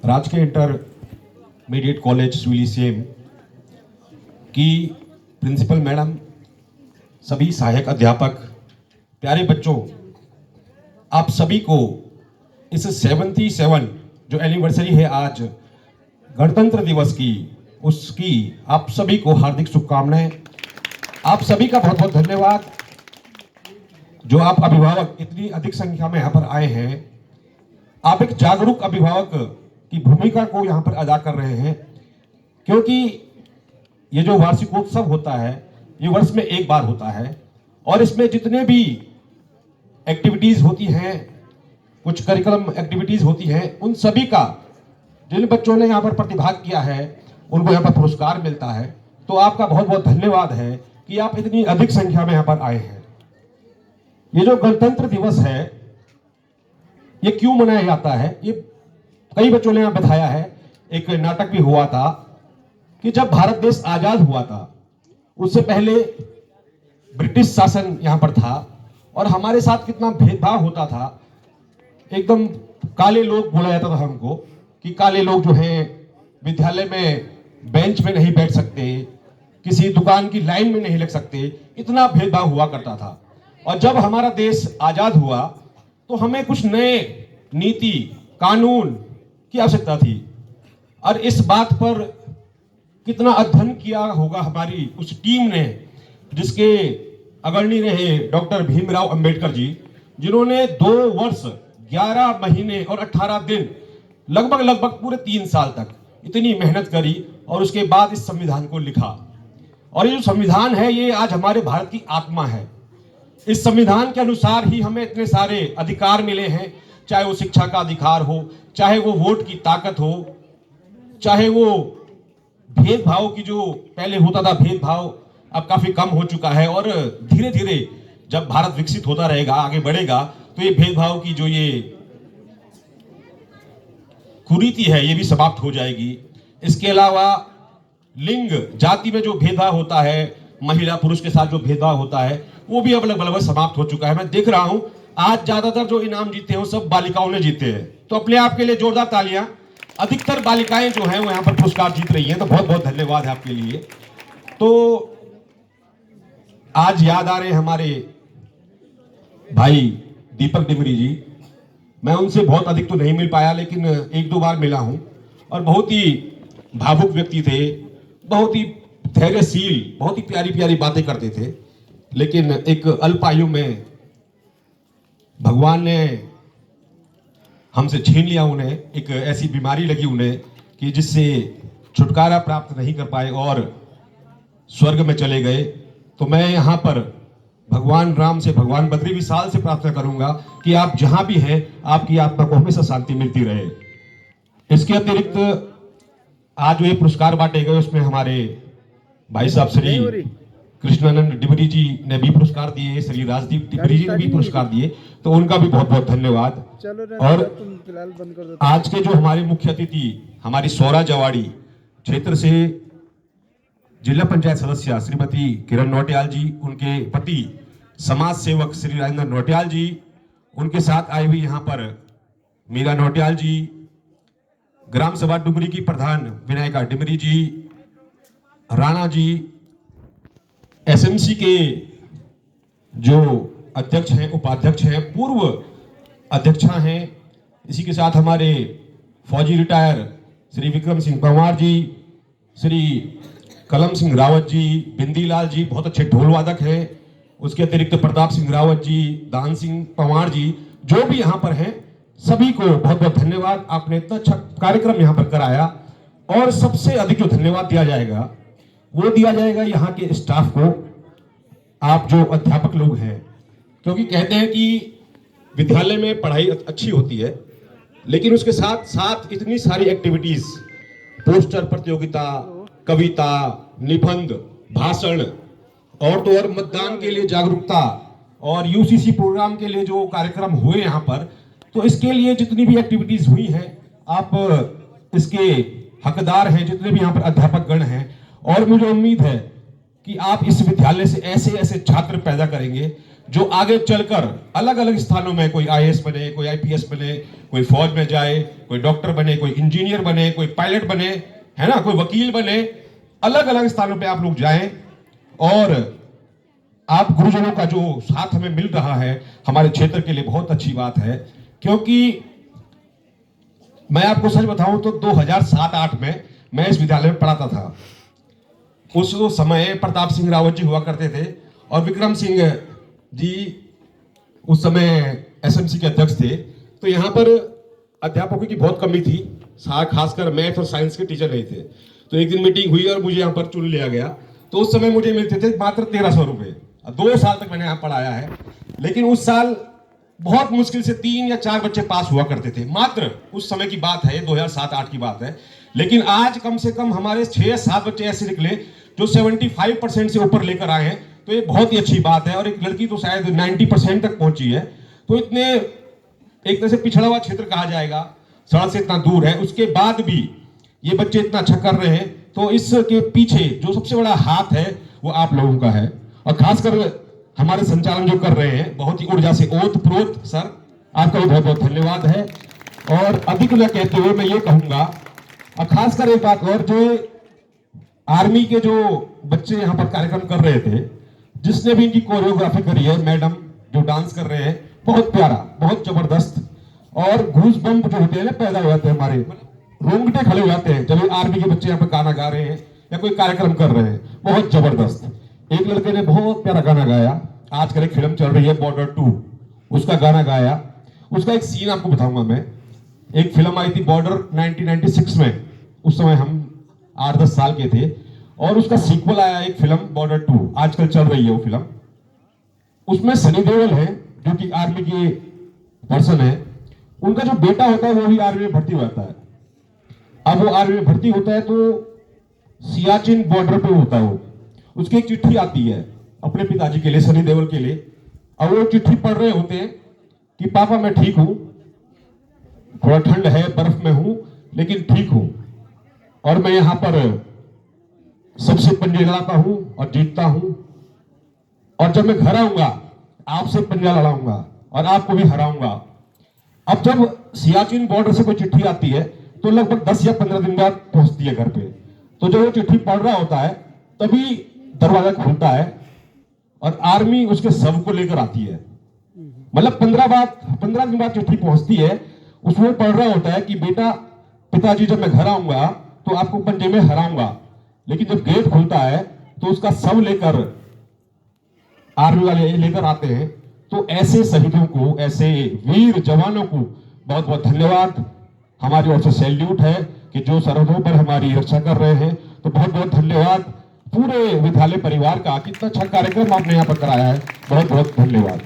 राजकीय intermediate college सुलीसियम की principal madam, सभी सहायक अध्यापक, प्यारे बच्चों, आप सभी को इस 77 जो एनिवर्सरी है आज गणतंत्र दिवस की, उसकी आप सभी को हार्दिक शुभकामनाएं। आप सभी का बहुत बहुत धन्यवाद जो आप अभिभावक इतनी अधिक संख्या में यहाँ पर आए हैं। आप एक जागरूक अभिभावक की भूमिका को यहाँ पर अदा कर रहे हैं, क्योंकि ये जो वार्षिकोत्सव होता है ये वर्ष में एक बार होता है और इसमें जितने भी एक्टिविटीज होती हैं, कुछ करिकुलम एक्टिविटीज होती हैं, उन सभी का जिन बच्चों ने यहाँ पर प्रतिभाग किया है उनको यहाँ पर पुरस्कार मिलता है। तो आपका बहुत बहुत धन्यवाद है कि आप इतनी अधिक संख्या में यहाँ पर आए हैं। ये जो गणतंत्र दिवस है ये क्यों मनाया जाता है, ये कई बच्चों ने यहाँ बताया है। एक नाटक भी हुआ था कि जब भारत देश आजाद हुआ था उससे पहले ब्रिटिश शासन यहाँ पर था और हमारे साथ कितना भेदभाव होता था। एकदम काले लोग बोला जाता था हमको कि काले लोग जो हैं विद्यालय में बेंच में नहीं बैठ सकते, किसी दुकान की लाइन में नहीं लग सकते, इतना भेदभाव हुआ करता था। और जब हमारा देश आजाद हुआ तो हमें कुछ नए नीति कानून की आवश्यकता थी और इस बात पर कितना अध्ययन किया होगा हमारी उस टीम ने, जिसके अग्रणी रहे डॉक्टर भीमराव अंबेडकर जी, जिन्होंने 2 वर्ष 11 महीने और 18 दिन लगभग पूरे 3 साल तक इतनी मेहनत करी और उसके बाद इस संविधान को लिखा। और ये जो संविधान है ये आज हमारे भारत की आत्मा है। इस संविधान के अनुसार ही हमें इतने सारे अधिकार मिले हैं, चाहे वो शिक्षा का अधिकार हो, चाहे वो वोट की ताकत हो, चाहे वो भेदभाव की जो पहले होता था भेदभाव अब काफी कम हो चुका है। और धीरे धीरे जब भारत विकसित होता रहेगा, आगे बढ़ेगा, तो ये भेदभाव की जो ये कुरीति है ये भी समाप्त हो जाएगी। इसके अलावा लिंग जाति में जो भेदभाव होता है, महिला पुरुष के साथ जो भेदभाव होता है, वो भी अब लगभग समाप्त हो चुका है। मैं देख रहा हूं आज ज्यादातर जो इनाम जीते हैं वो सब बालिकाओं ने जीते हैं, तो अपने आप के लिए जोरदार तालियां। अधिकतर बालिकाएं जो हैं वो यहाँ पर पुरस्कार जीत रही हैं, तो बहुत बहुत धन्यवाद है आपके लिए। तो आज याद आ रहे हैं हमारे भाई दीपक डिमरी जी। मैं उनसे बहुत अधिक तो नहीं मिल पाया, लेकिन 1-2 बार मिला हूं और बहुत ही भावुक व्यक्ति थे, बहुत ही धैर्यशील, बहुत ही प्यारी प्यारी बातें करते थे। लेकिन एक अल्प आयु में भगवान ने हमसे छीन लिया उन्हें, एक ऐसी बीमारी लगी उन्हें कि जिससे छुटकारा प्राप्त नहीं कर पाए और स्वर्ग में चले गए। तो मैं यहाँ पर भगवान राम से, भगवान बद्री विशाल से प्रार्थना करूंगा कि आप जहां भी हैं आपकी आत्मा को हमेशा शांति मिलती रहे। इसके अतिरिक्त आज जो ये पुरस्कार बांटे गए उसमें हमारे भाई साहब श्री कृष्णानंद डिमरी जी ने भी पुरस्कार दिए, श्री राजदीप डिमरी जी ने भी पुरस्कार दिए, तो उनका भी बहुत बहुत धन्यवाद। और आज के जो हमारे मुख्य अतिथि हमारी सौरा जवाड़ी क्षेत्र से जिला पंचायत सदस्य श्रीमती किरण नौटियाल जी, उनके पति समाज सेवक श्री राजेंद्र नौटियाल जी, उनके साथ आई हुई यहाँ पर मीरा नौटियाल जी, ग्राम सभा डुमरी की प्रधान विनायका डिमरी जी, राणा जी, एसएमसी के जो अध्यक्ष हैं, उपाध्यक्ष हैं, पूर्व अध्यक्षा हैं, इसी के साथ हमारे फौजी रिटायर श्री विक्रम सिंह पंवार जी, श्री कलम सिंह रावत जी, बिंदीलाल जी बहुत अच्छे ढोल वादक हैं, उसके अतिरिक्त प्रताप सिंह रावत जी, दान सिंह पंवार जी, जो भी यहाँ पर हैं सभी को बहुत बहुत धन्यवाद। आपने इतना अच्छा कार्यक्रम यहाँ पर कराया। और सबसे अधिक जो धन्यवाद दिया जाएगा वो दिया जाएगा यहाँ के स्टाफ को, आप जो अध्यापक लोग हैं, क्योंकि कहते हैं कि विद्यालय में पढ़ाई अच्छी होती है लेकिन उसके साथ साथ इतनी सारी एक्टिविटीज, पोस्टर प्रतियोगिता, कविता, निबंध, भाषण और तो और मतदान के लिए जागरूकता और यूसीसी प्रोग्राम के लिए जो कार्यक्रम हुए यहाँ पर, तो इसके लिए जितनी भी एक्टिविटीज हुई हैं आप इसके हकदार हैं, जितने भी यहाँ पर अध्यापक गण हैं। और मुझे उम्मीद है कि आप इस विद्यालय से ऐसे ऐसे छात्र पैदा करेंगे जो आगे चलकर अलग अलग स्थानों में कोई आईएएस बने, कोई आईपीएस बने, कोई फौज में जाए, कोई डॉक्टर बने, कोई इंजीनियर बने, कोई पायलट बने, है ना, कोई वकील बने, अलग अलग स्थानों पे आप लोग जाएं। और आप गुरुजनों का जो साथ हमें मिल रहा है हमारे क्षेत्र के लिए बहुत अच्छी बात है, क्योंकि मैं आपको सच बताऊं तो 2007-8 में मैं इस विद्यालय में पढ़ाता था। उस समय प्रताप सिंह रावत जी हुआ करते थे और विक्रम सिंह जी उस समय एसएमसी के अध्यक्ष थे। तो यहाँ पर अध्यापकों की बहुत कमी थी, खासकर मैथ और साइंस के टीचर नहीं थे। तो एक दिन मीटिंग हुई और मुझे यहाँ पर चुन लिया गया। तो उस समय मुझे मिलते थे मात्र 1300 रुपये। 2 साल तक मैंने यहाँ पढ़ाया है, लेकिन उस साल बहुत मुश्किल से 3 या 4 बच्चे पास हुआ करते थे, मात्र उस समय की बात है, 2007-8 की बात है। लेकिन आज कम से कम हमारे 6-7 बच्चे ऐसे निकले जो 75% से ऊपर लेकर आए हैं। तो ये बहुत ही अच्छी बात है। और एक लड़की तो शायद 90% तक पहुंची है। तो इतने एक तरह से पिछड़ा हुआ क्षेत्र कहा जाएगा, सड़क से इतना दूर है, उसके बाद भी ये बच्चे इतना अच्छा कर रहे हैं। तो इसके पीछे जो सबसे बड़ा हाथ है वो आप लोगों का है। और खासकर हमारे संचालन जो कर रहे हैं बहुत ही ऊर्जा से, ओत प्रोत सर, आपका भी बहुत बहुत धन्यवाद है। और अधिक न कहते हुए मैं ये कहूंगा, और खासकर एक बात और, जो आर्मी के जो बच्चे यहाँ पर कार्यक्रम कर रहे थे, जिसने भी इनकी कोरियोग्राफी करी है, मैडम जो डांस कर रहे हैं, बहुत प्यारा, बहुत जबरदस्त। और घूस बम्प जो होते हैं ना, पैदा हो जाते हैं हमारे, रोंगटे खड़े हो जाते हैं जब आर्मी के बच्चे यहाँ पर गाना गा रहे हैं या कोई कार्यक्रम कर रहे हैं, बहुत जबरदस्त। एक लड़के ने बहुत प्यारा गाना गाया, आजकल एक फिल्म चल रही है बॉर्डर 2, उसका गाना गाया। उसका एक सीन आपको बताऊंगा मैं। एक फिल्म आई थी बॉर्डर 1996 में, उस समय हम 8-10 साल के थे, और उसका सीक्वल आया एक फिल्म बॉर्डर 2, आजकल चल रही है वो फिल्म। उसमें सनी देओल है जो कि आर्मी के पर्सन है, उनका जो बेटा होता है वो भी आर्मी में भर्ती होता है। अब वो आर्मी में भर्ती होता है तो सियाचिन बॉर्डर पे होता है वो, उसकी एक चिट्ठी आती है अपने पिताजी के लिए, सनी देओल के लिए। और वो चिट्ठी पढ़ रहे होते हैं कि पापा मैं ठीक हूं, थोड़ा ठंड है, बर्फ में हूं, लेकिन ठीक हूं, और मैं यहां पर सबसे पंजे लड़ाता हूं और जीतता हूं, और जब मैं घर आऊंगा आपसे पंजा लड़ाऊंगा और आपको भी हराऊंगा। अब जब सियाचिन बॉर्डर से कोई चिट्ठी आती है तो लगभग 10 या 15 दिन बाद पहुंचती है घर पे। तो जब वो चिट्ठी पढ़ रहा होता है तभी दरवाजा खुलता है और आर्मी उसके शव को लेकर आती है। मतलब 15 दिन बाद चिट्ठी पहुंचती है, उसमें पढ़ रहा होता है कि बेटा, पिताजी जब मैं घर आऊंगा तो आपको पंजे में हराऊंगा। लेकिन जब गेट खुलता है तो उसका शव लेकर आर्मी वाले लेकर आते हैं। तो ऐसे शहीदों को, ऐसे वीर जवानों को बहुत बहुत धन्यवाद, हमारी ओर से सैल्यूट है कि जो सरहदों पर हमारी रक्षा कर रहे हैं। तो बहुत बहुत धन्यवाद पूरे विद्यालय परिवार का, कितना अच्छा कार्यक्रम आपने यहाँ पर कराया है, बहुत बहुत धन्यवाद।